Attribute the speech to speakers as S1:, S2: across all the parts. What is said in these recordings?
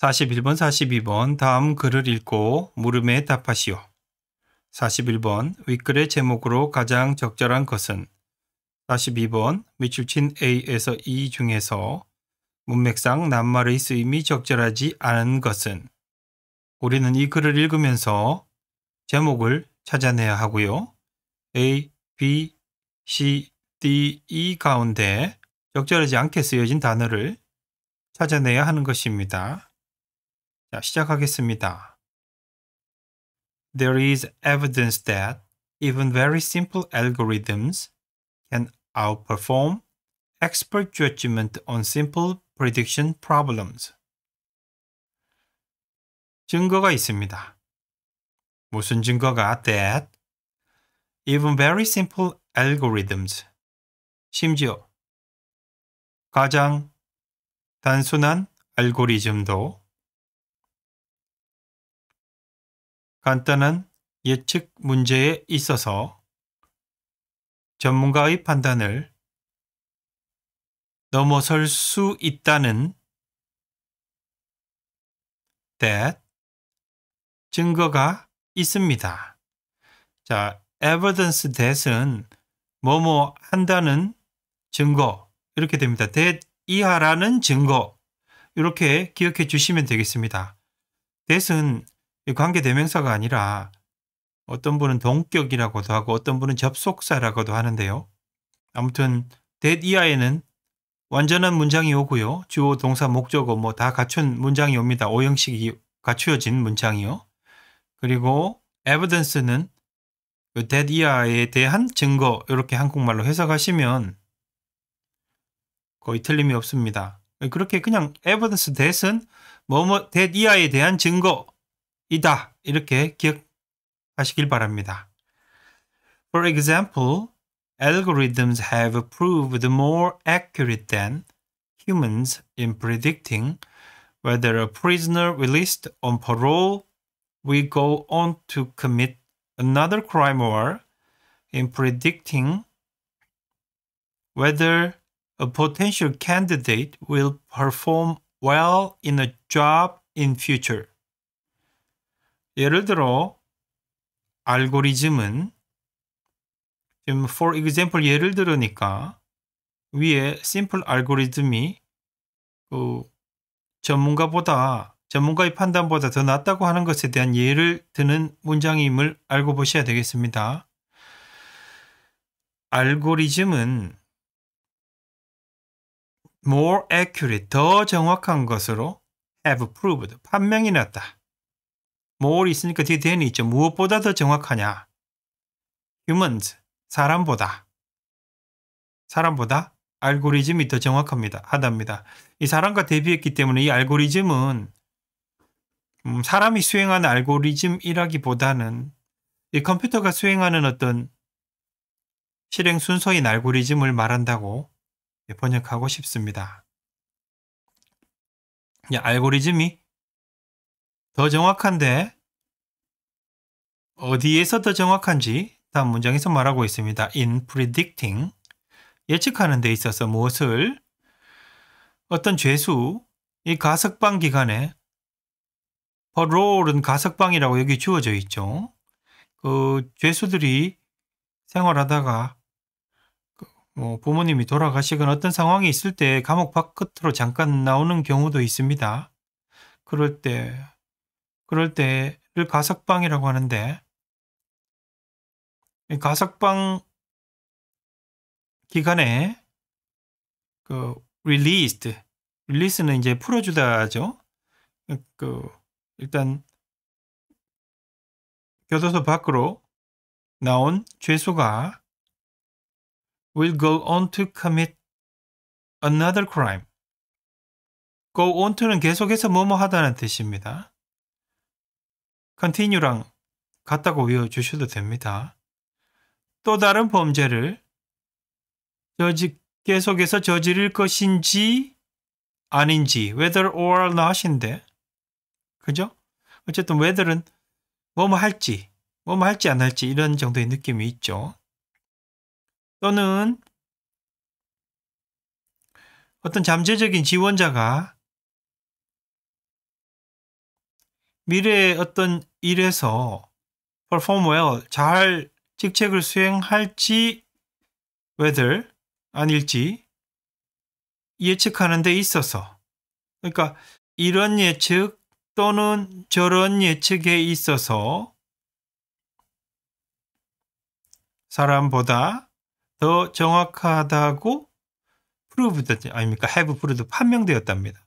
S1: 41번, 42번 다음 글을 읽고 물음에 답하시오. 41번 윗글의 제목으로 가장 적절한 것은 42번 밑줄 친 A에서 E 중에서 문맥상 낱말의 쓰임이 적절하지 않은 것은 우리는 이 글을 읽으면서 제목을 찾아내야 하고요. A, B, C, D, E 가운데 적절하지 않게 쓰여진 단어를 찾아내야 하는 것입니다. 자, 시작하겠습니다. There is evidence that even very simple algorithms can outperform expert judgment on simple prediction problems. 증거가 있습니다. 무슨 증거가? That even very simple algorithms, 심지어 가장 단순한 알고리즘도 간단한 예측 문제에 있어서 전문가의 판단을 넘어설 수 있다는 that 증거가 있습니다. 자, evidence that은 뭐뭐 한다는 증거 이렇게 됩니다. that 이하라는 증거 이렇게 기억해 주시면 되겠습니다. that은 관계대명사가 아니라 어떤 분은 동격이라고도 하고 어떤 분은 접속사라고도 하는데요. 아무튼 that 이하에는 완전한 문장이 오고요. 주어, 동사, 목적어 뭐 다 갖춘 문장이 옵니다. 오형식이 갖추어진 문장이요. 그리고 evidence는 그 that 이하에 대한 증거 이렇게 한국말로 해석하시면 거의 틀림이 없습니다. 그렇게 그냥 evidence that은 뭐뭐 that 이하에 대한 증거이다 이렇게 기억하시길 바랍니다. For example, algorithms have proved more accurate than humans in predicting whether a prisoner released on parole will go on to commit another crime or in predicting whether a potential candidate will perform well in a job in future. 예를 들어 알고리즘은 지금 for example 예를 들으니까 위에 simple 알고리즘이 전문가의 판단보다 더 낫다고 하는 것에 대한 예를 드는 문장임을 알고 보셔야 되겠습니다. 알고리즘은 more accurate, 더 정확한 것으로 have proved, 판명이 났다. more이 있으니까 뒤에 than이 있죠. 무엇보다 더 정확하냐? humans, 사람보다 알고리즘이 더 하답니다. 이 사람과 대비했기 때문에 이 알고리즘은 사람이 수행하는 알고리즘이라기보다는 이 컴퓨터가 수행하는 어떤 실행 순서인 알고리즘을 말한다고 번역하고 싶습니다. 알고리즘이 더 정확한데 어디에서 더 정확한지 다음 문장에서 말하고 있습니다. In predicting, 예측하는 데 있어서 무엇을 어떤 죄수, 이 가석방 기간에 parole은 가석방이라고 여기 주어져 있죠. 그 죄수들이 생활하다가 부모님이 돌아가시거나 어떤 상황이 있을 때 감옥 바깥으로 잠깐 나오는 경우도 있습니다. 그럴 때를 가석방이라고 하는데 가석방 기간에 release는 이제 풀어주다죠. 일단 교도소 밖으로 나온 죄수가 will go on to commit another crime. go on to는 계속해서 뭐뭐 하다는 뜻입니다. continue랑 같다고 외워주셔도 됩니다. 또 다른 범죄를 계속해서 저지를 것인지 아닌지 whether or not인데 그죠? 어쨌든 whether은 뭐뭐 할지 안 할지 이런 정도의 느낌이 있죠. 또는 어떤 잠재적인 지원자가 미래의 어떤 일에서 perform well, 잘 직책을 수행할지 whether 아닐지 예측하는 데 있어서, 그러니까 이런 예측 또는 저런 예측에 있어서 사람보다 더 정확하다고 proved 아닙니까? have proved 판명되었답니다.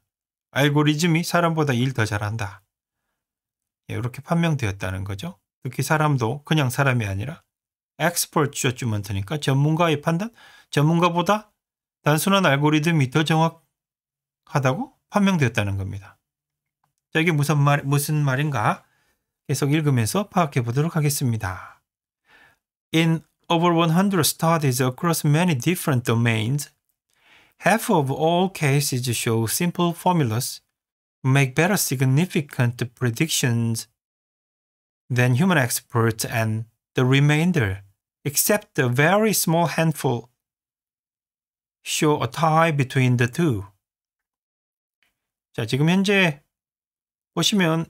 S1: 알고리즘이 사람보다 일 더 잘한다. 이렇게 판명되었다는 거죠. 특히 사람도 그냥 사람이 아니라 expert judgment니까 전문가의 판단, 전문가보다 단순한 알고리즘이 더 정확하다고 판명되었다는 겁니다. 자, 이게 무슨 말인가? 계속 읽으면서 파악해 보도록 하겠습니다. In over 100 studies across many different domains, half of all cases show simple formulas make better significant predictions than human experts, and the remainder, except a very small handful, show a tie between the two. 자, 지금 현재 보시면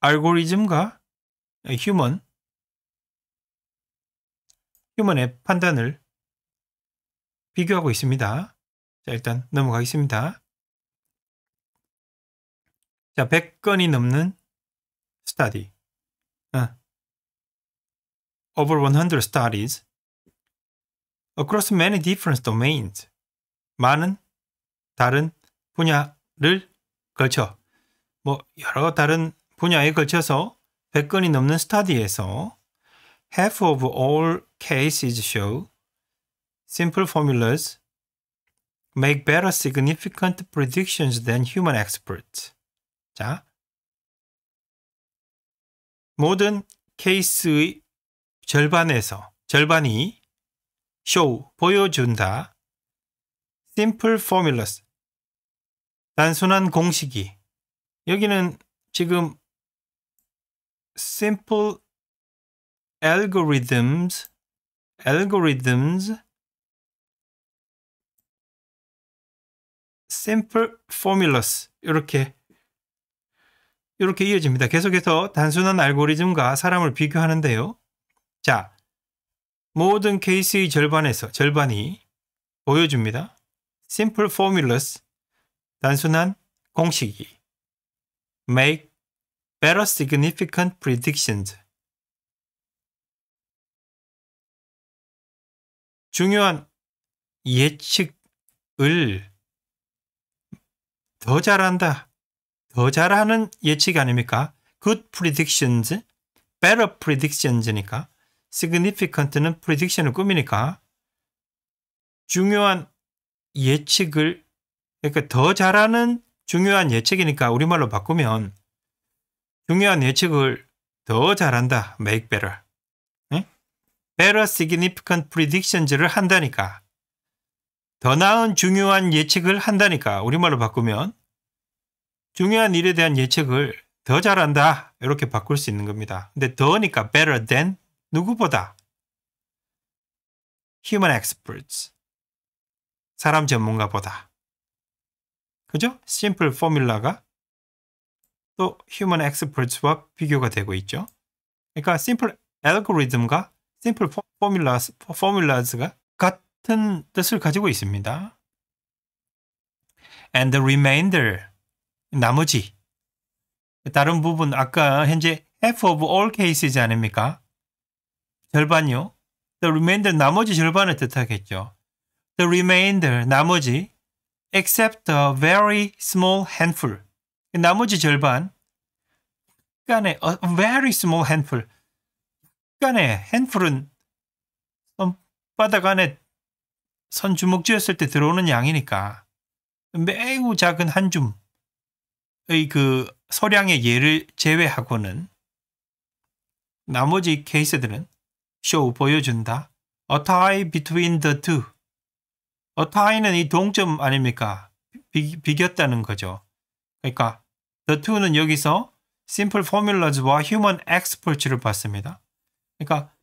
S1: 알고리즘과 휴먼의 판단을 비교하고 있습니다. 자, 일단 넘어가겠습니다. 자, 100건이 넘는 study. Over 100 studies across many different domains. 많은 다른 분야를 걸쳐 여러 다른 분야에 걸쳐서 100건이 넘는 스터디에서 half of all cases show simple formulas make better significant predictions than human experts. 자, 모든 케이스의 절반이 show, 보여준다. simple formulas, 단순한 공식이. 여기는 지금 simple algorithms, simple formulas 이렇게 이어집니다. 계속해서 단순한 알고리즘과 사람을 비교하는데요. 자, 모든 케이스의 절반이 보여줍니다. simple formulas, 단순한 공식이 make better significant predictions, 중요한 예측을 더 잘한다. 더 잘하는 예측이 아닙니까? good predictions, better predictions니까 significant는 prediction을 꾸미니까 중요한 예측을, 그러니까 더 잘하는 중요한 예측이니까 우리말로 바꾸면 중요한 예측을 더 잘한다. make better. better significant predictions를 한다니까. 더 나은 중요한 예측을 한다니까. 우리말로 바꾸면 중요한 일에 대한 예측을 더 잘한다. 이렇게 바꿀 수 있는 겁니다. 근데 더니까 better than 누구보다 human experts, 사람 전문가보다. 그죠? simple formula가 또 human experts와 비교가 되고 있죠. 그러니까 simple algorithm과 simple formulas가 같은 뜻을 가지고 있습니다. And the remainder, 나머지, 다른 부분, 아까 현재 half of all cases 아닙니까? 절반이요. The remainder, 나머지 절반을 뜻하겠죠. The remainder, 나머지, except a very small handful. 나머지 절반, 약간의 a very small handful. 약간의 handful은 손바닥 안에 손주먹 쥐었을 때 들어오는 양이니까 매우 작은 한 줌의 그 소량의 예를 제외하고는 나머지 케이스들은 show, 보여준다. A tie between the two. A tie는 이 동점 아닙니까? 비겼다는 거죠. 그러니까 the two는 여기서 simple formulas와 human experts를 봤습니다. 그러니까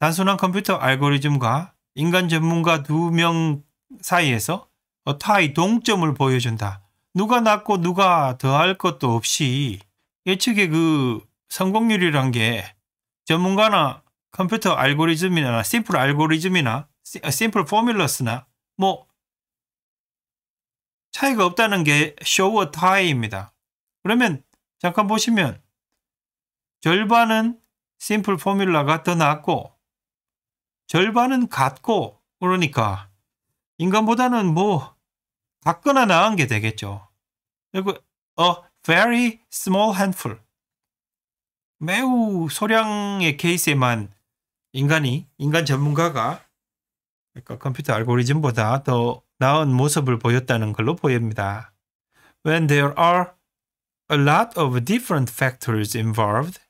S1: 단순한 컴퓨터 알고리즘과 인간 전문가 2명 사이에서 타이 동점을 보여준다. 누가 낫고 누가 더할 것도 없이 예측의 그 성공률이란 게 전문가나 컴퓨터 알고리즘이나 심플 알고리즘이나 심플 포뮬러스나 뭐 차이가 없다는 게 쇼어 타이입니다. 그러면 잠깐 보시면 절반은 심플 포뮬러가 더 낫고 절반은 같고 그러니까 인간보다는 뭐 같거나 나은 게 되겠죠. 그리고 a very small handful 매우 소량의 케이스에만 인간 전문가가 그러니까 컴퓨터 알고리즘보다 더 나은 모습을 보였다는 걸로 보입니다. When there are a lot of different factors involved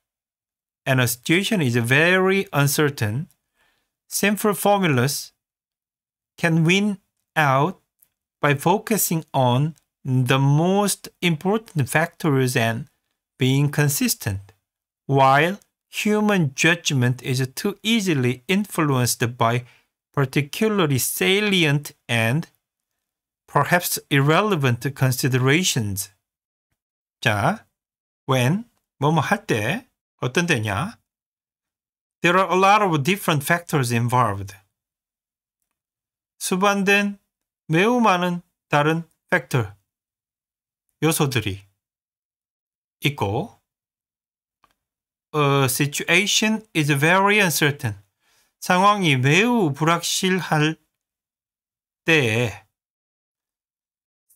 S1: and a situation is very uncertain, simple formulas can win out by focusing on the most important factors and being consistent, while human judgment is too easily influenced by particularly salient and perhaps irrelevant considerations. 자, when, 뭐뭐 할 때, 어떤 때냐? There are a lot of different factors involved. 수반된 매우 많은 다른 팩터, 요소들이 있고 A situation is very uncertain. 상황이 매우 불확실할 때에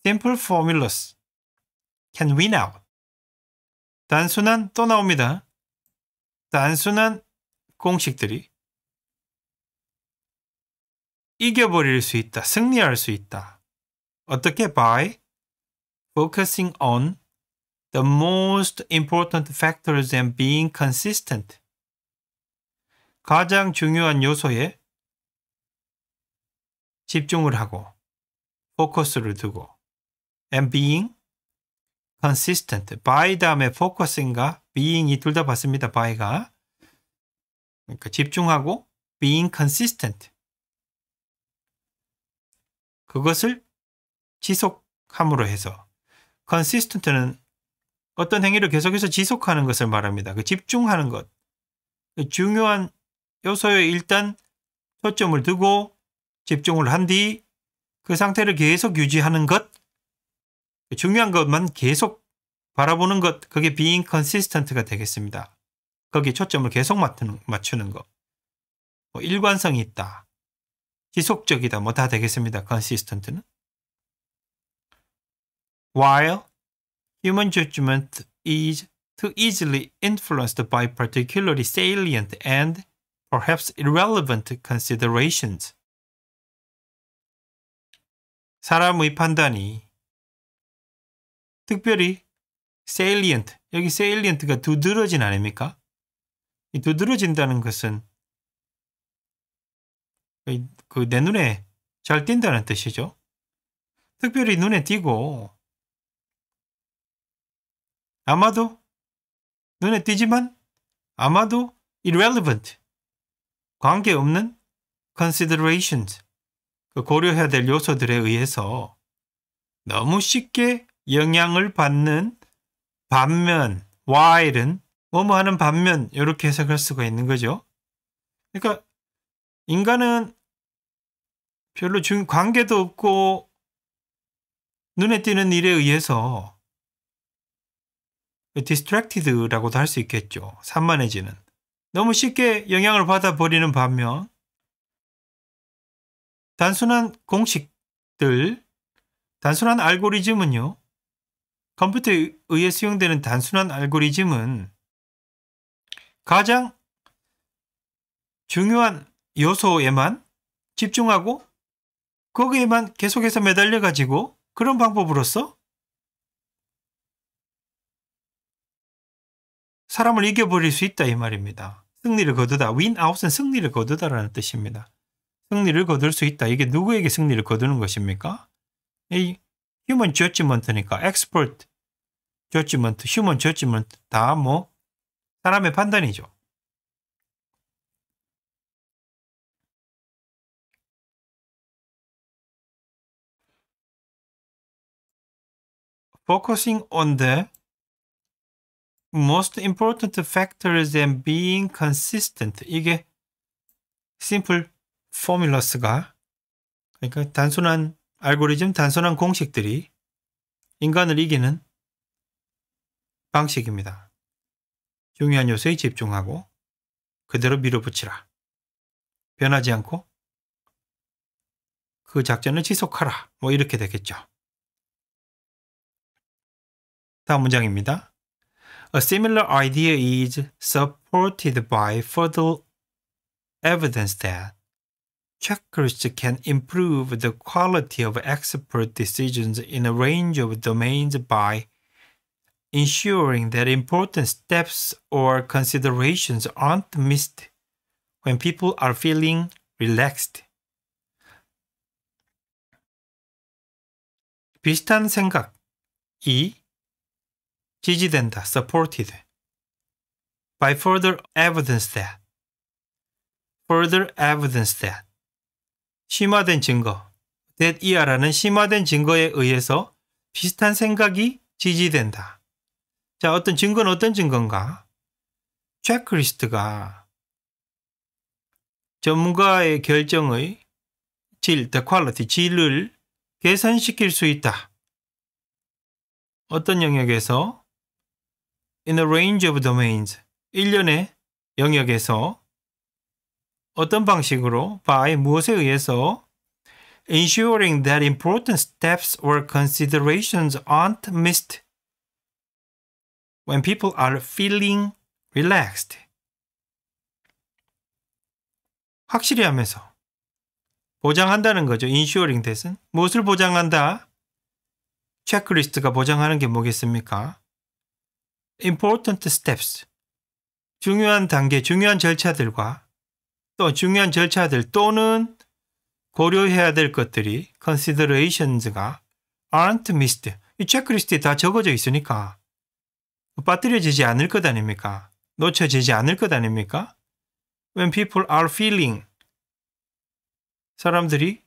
S1: simple formulas can win out. 단순한 또 나옵니다. 단순한 공식들이 이겨버릴 수 있다. 승리할 수 있다. 어떻게? By focusing on the most important factors and being consistent. 가장 중요한 요소에 집중을 하고 포커스를 두고 and being consistent. by 다음에 focusing과 being이 둘 다 받습니다. by가. 그러니까 집중하고 being consistent. 그것을 지속함으로 해서 consistent는 어떤 행위를 계속해서 지속하는 것을 말합니다. 그 집중하는 것. 중요한 요소에 일단 초점을 두고 집중을 한 뒤 그 상태를 계속 유지하는 것. 중요한 것만 계속 바라보는 것. 그게 being consistent가 되겠습니다. 거기에 초점을 계속 맞추는 것. 뭐 일관성이 있다. 지속적이다. 뭐 다 되겠습니다. consistent는. While human judgment is too easily influenced by particularly salient and perhaps irrelevant considerations. 사람의 판단이 특별히 salient, 여기 salient가 두드러진 아닙니까? 이 두드러진다는 것은 그 내 눈에 잘 띈다는 뜻이죠. 특별히 눈에 띄고 아마도 눈에 띄지만 아마도 irrelevant, 관계없는 considerations, 그 고려해야 될 요소들에 의해서 너무 쉽게 영향을 받는 반면 while은 뭐뭐 하는 반면 이렇게 해석할 수가 있는 거죠. 그러니까 인간은 별로 관계도 없고 눈에 띄는 일에 의해서 distracted라고도 할 수 있겠죠. 산만해지는. 너무 쉽게 영향을 받아버리는 반면 단순한 공식들, 단순한 알고리즘은요. 컴퓨터에 의해 수용되는 단순한 알고리즘은 가장 중요한 요소에만 집중하고 거기에만 계속해서 매달려가지고 그런 방법으로서 사람을 이겨버릴 수 있다 이 말입니다. 승리를 거두다. win out은 승리를 거두다라는 뜻입니다. 승리를 거둘 수 있다. 이게 누구에게 승리를 거두는 것입니까? 이 human judgment니까 expert judgment, human judgment 다 뭐 사람의 판단이죠. focusing on the most important factors and being consistent. 이게 simple formulas가, 그러니까 단순한 알고리즘, 단순한 공식들이 인간을 이기는 방식입니다. 중요한 요소에 집중하고 그대로 밀어붙이라. 변하지 않고 그 작전을 지속하라. 뭐 이렇게 되겠죠. 다음 문장입니다. A similar idea is supported by further evidence that checklists can improve the quality of expert decisions in a range of domains by ensuring that important steps or considerations aren't missed when people are feeling relaxed. 비슷한 생각이 지지된다, supported by further evidence that, 심화된 증거, that 이하라는 심화된 증거에 의해서 비슷한 생각이 지지된다. 자, 어떤 증거는 어떤 증거인가? 체크리스트가 전문가의 결정의 질, the quality, 질을 개선시킬 수 있다. 어떤 영역에서? In a range of domains. 일련의 영역에서 어떤 방식으로? By 무엇에 의해서? Ensuring that important steps or considerations aren't missed when people are feeling relaxed. 확실히 하면서 보장한다는 거죠. ensuring that은 무엇을 보장한다? 체크리스트가 보장하는 게 뭐겠습니까? important steps, 중요한 단계, 중요한 절차들과 또 중요한 절차들 또는 고려해야 될 것들이 considerations가 aren't missed. 이 체크리스트에 다 적어져 있으니까 빠뜨려지지 않을 것 아닙니까? 놓쳐지지 않을 것 아닙니까? When people are feeling, 사람들이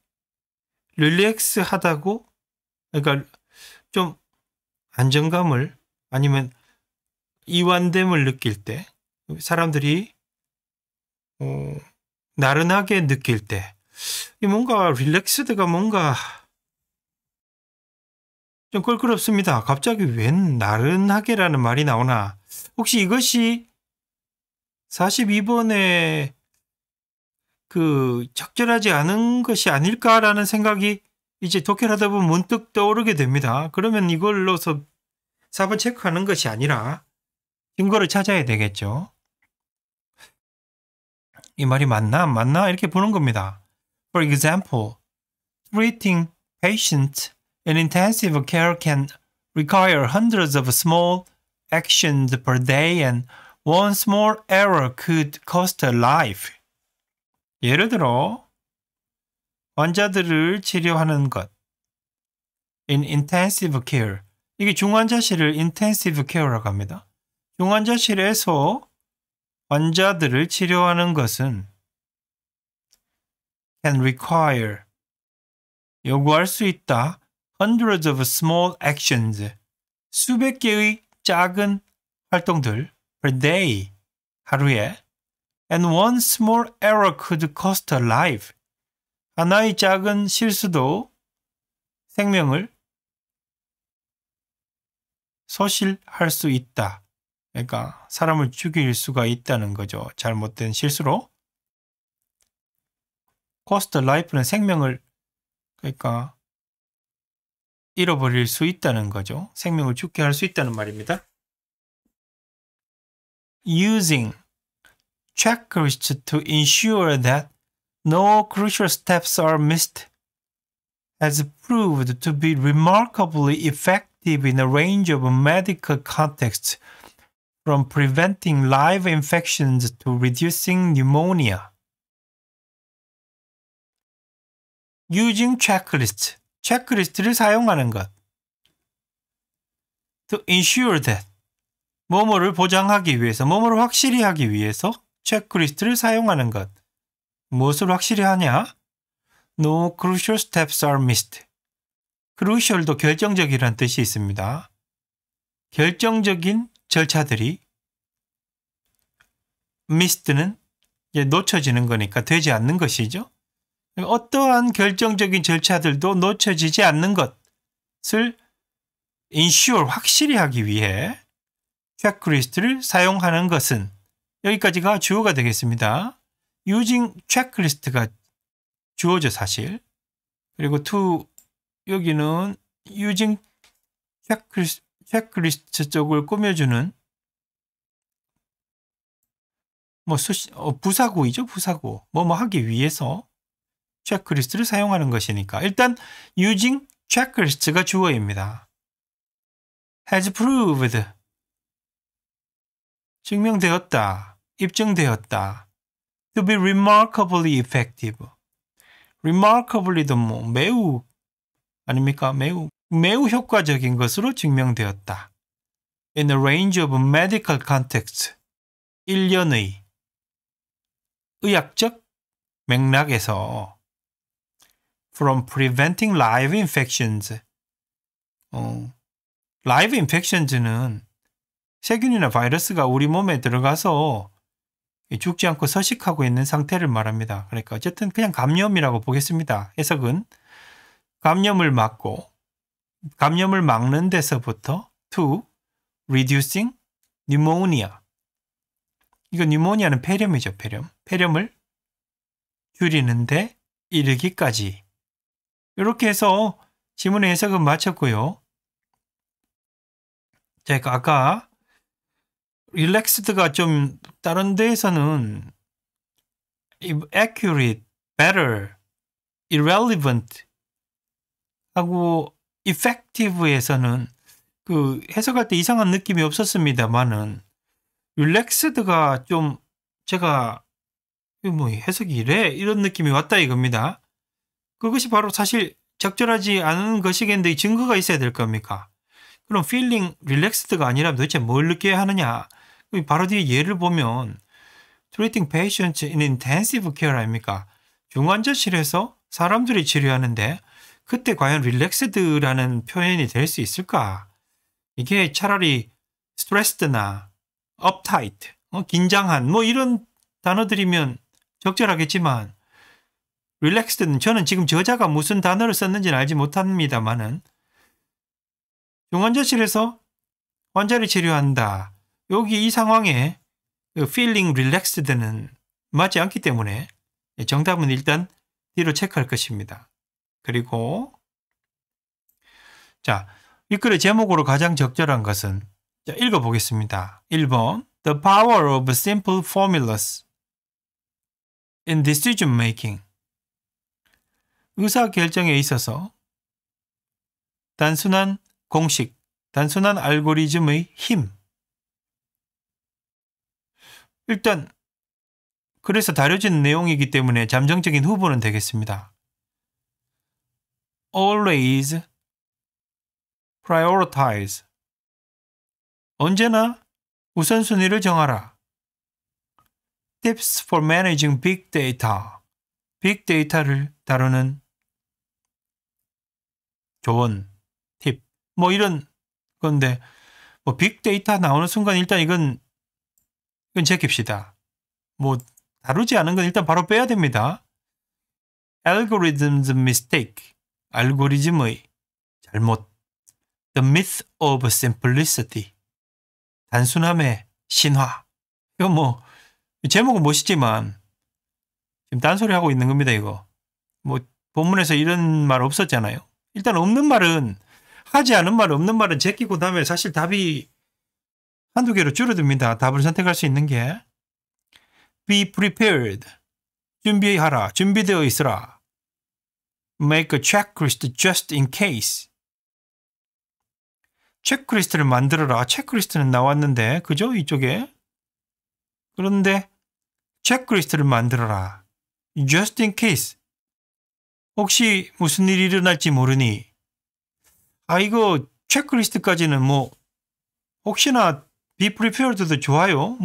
S1: 릴렉스하다고, 그러니까 좀 안정감을 아니면 이완됨을 느낄 때, 사람들이 나른하게 느낄 때, 뭔가 릴렉스드가 뭔가 좀 껄끄럽습니다. 갑자기 웬 나른하게라는 말이 나오나? 혹시 이것이 42번에 그 적절하지 않은 것이 아닐까라는 생각이 이제 독해하다 보면 문득 떠오르게 됩니다. 그러면 이걸로서 4번 체크하는 것이 아니라 증거를 찾아야 되겠죠. 이 말이 맞나 안 맞나 이렇게 보는 겁니다. For example, treating patients in intensive care can require hundreds of small actions per day and one small error could cost a life. 예를 들어 환자들을 치료하는 것 in intensive care, 이게 중환자실을 intensive care라고 합니다. 중환자실에서 환자들을 치료하는 것은 can require, 요구할 수 있다. hundreds of small actions, 수백 개의 작은 활동들 per day, 하루에 and one small error could cost a life, 하나의 작은 실수도 생명을 소실할 수 있다. 그러니까 사람을 죽일 수가 있다는 거죠. 잘못된 실수로. cost a life는 생명을 그러니까 잃어버릴 수 있다는 거죠. 생명을 죽게 할 수 있다는 말입니다. Using checklists to ensure that no crucial steps are missed has proved to be remarkably effective in a range of medical contexts, from preventing live infections to reducing pneumonia. Using checklists, 체크리스트를 사용하는 것. To ensure that, 뭐뭐를 보장하기 위해서, 뭐뭐를 확실히 하기 위해서 체크리스트를 사용하는 것. 무엇을 확실히 하냐? No crucial steps are missed. crucial도 결정적이라는 뜻이 있습니다. 결정적인 절차들이 missed는 놓쳐지는 거니까 되지 않는 것이죠. 어떠한 결정적인 절차들도 놓쳐지지 않는 것을 ensure 확실히 하기 위해 체크리스트를 사용하는 것은 여기까지가 주어가 되겠습니다. using checklist가 주어죠, 사실. 그리고 to 여기는 using 체크리스트 쪽을 꾸며주는 부사구이죠, 부사구. 뭐뭐 하기 위해서 체크리스트를 사용하는 것이니까. 일단 using checklist가 주어입니다. has proved 증명되었다, 입증되었다. to be remarkably effective. remarkably도 매우 아닙니까? 매우 효과적인 것으로 증명되었다. in a range of medical contexts. 일련의 의학적 맥락에서 from preventing live infections. live infections는 세균이나 바이러스가 우리 몸에 들어가서 죽지 않고 서식하고 있는 상태를 말합니다. 그러니까 어쨌든 그냥 감염이라고 보겠습니다. 해석은 감염을 막는 데서부터 to reducing pneumonia. 이거 뉴모니아는 폐렴이죠, 폐렴. 폐렴을 줄이는데 이르기까지. 이렇게 해서 지문의 해석은 마쳤고요. 제가 아까 relaxed가 좀 다른 데에서는 accurate, better, irrelevant 하고 effective에서는 그 해석할 때 이상한 느낌이 없었습니다만은 relaxed가 좀 제가 해석이 이래 이런 느낌이 왔다 이겁니다. 그것이 바로 사실 적절하지 않은 것이겠는데 증거가 있어야 될 겁니까? 그럼 feeling relaxed가 아니라면 도대체 뭘 느껴야 하느냐? 바로 뒤에 예를 보면 treating patients in intensive care 아닙니까? 중환자실에서 사람들이 치료하는데 그때 과연 relaxed라는 표현이 될 수 있을까? 이게 차라리 stressed나 uptight, 긴장한 이런 단어들이면 적절하겠지만 relaxed는 저는 지금 저자가 무슨 단어를 썼는지는 알지 못합니다만은 중환자실에서 환자를 치료한다. 여기 이 상황에 feeling relaxed는 맞지 않기 때문에 정답은 일단 뒤로 체크할 것입니다. 그리고 자, 이 글의 제목으로 가장 적절한 것은 읽어보겠습니다. 1번 The power of simple formulas in decision making. 의사결정에 있어서 단순한 공식, 단순한 알고리즘의 힘. 일단 그래서 다뤄진 내용이기 때문에 잠정적인 후보는 되겠습니다. Always prioritize. 언제나 우선순위를 정하라. Tips for managing big data. 빅 데이터를 다루는 조언, 팁. 이런 건데 빅 데이터 나오는 순간 일단 이건 제깁시다. 다루지 않은 건 일단 바로 빼야 됩니다. Algorithm's mistake. 알고리즘의 잘못. The myth of simplicity. 단순함의 신화. 이거 제목은 멋있지만 지금 딴소리 하고 있는 겁니다, 이거. 본문에서 이런 말 없었잖아요. 일단 없는 말은, 하지 않은 말, 없는 말은 제끼고 나면 사실 답이 한두 개로 줄어듭니다. 답을 선택할 수 있는 게. Be prepared. 준비하라. 준비되어 있으라. Make a checklist just in case. 체크리스트를 만들어라. 체크리스트는 나왔는데, 그죠? 이쪽에. 그런데 체크리스트를 만들어라. Just in case. 혹시 무슨 일이 일어날지 모르니. 이거 체크리스트까지는 혹시나 be prepared도 좋아요.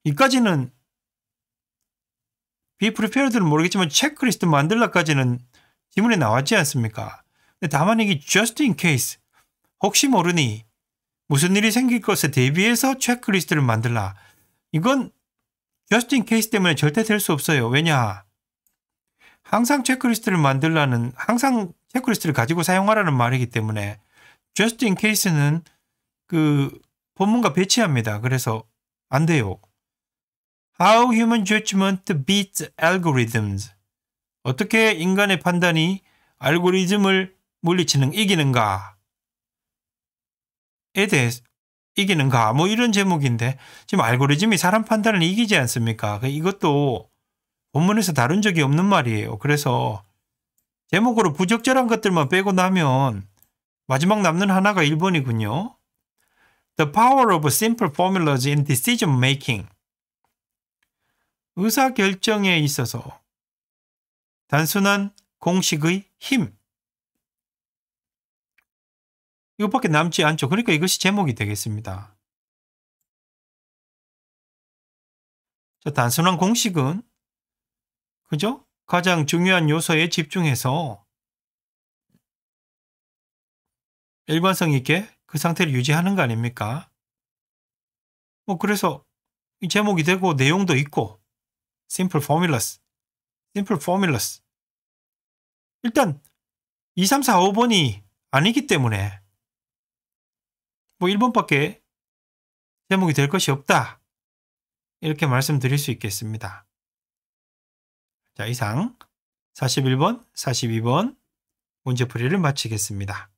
S1: 이까지는 be prepared는 모르겠지만 체크리스트 만들라까지는 지문에 나왔지 않습니까? 근데 다만 이게 just in case. 혹시 모르니 무슨 일이 생길 것에 대비해서 체크리스트를 만들라. 이건 just in case 때문에 절대 될 수 없어요. 왜냐? 항상 체크리스트를 만들라는, 항상 체크리스트를 가지고 사용하라는 말이기 때문에 just in case는 그 본문과 배치합니다. 그래서 안 돼요. How human judgment beats algorithms. 어떻게 인간의 판단이 알고리즘을 물리치는, 이기는가에 대해서, 이기는가? 뭐 이런 제목인데, 지금 알고리즘이 사람 판단을 이기지 않습니까? 이것도 본문에서 다룬 적이 없는 말이에요. 그래서 제목으로 부적절한 것들만 빼고 나면 마지막 남는 하나가 1번이군요. The power of simple formulas in decision making. 의사결정에 있어서 단순한 공식의 힘. 이것밖에 남지 않죠. 그러니까 이것이 제목이 되겠습니다. 자, 단순한 공식은, 그죠? 가장 중요한 요소에 집중해서 일관성 있게 그 상태를 유지하는 거 아닙니까? 뭐 그래서 이 제목이 되고 내용도 있고 simple formulas, simple formulas. 일단 2, 3, 4, 5번이 아니기 때문에 뭐 1번밖에 제목이 될 것이 없다. 이렇게 말씀드릴 수 있겠습니다. 자, 이상 41번, 42번 문제풀이를 마치겠습니다.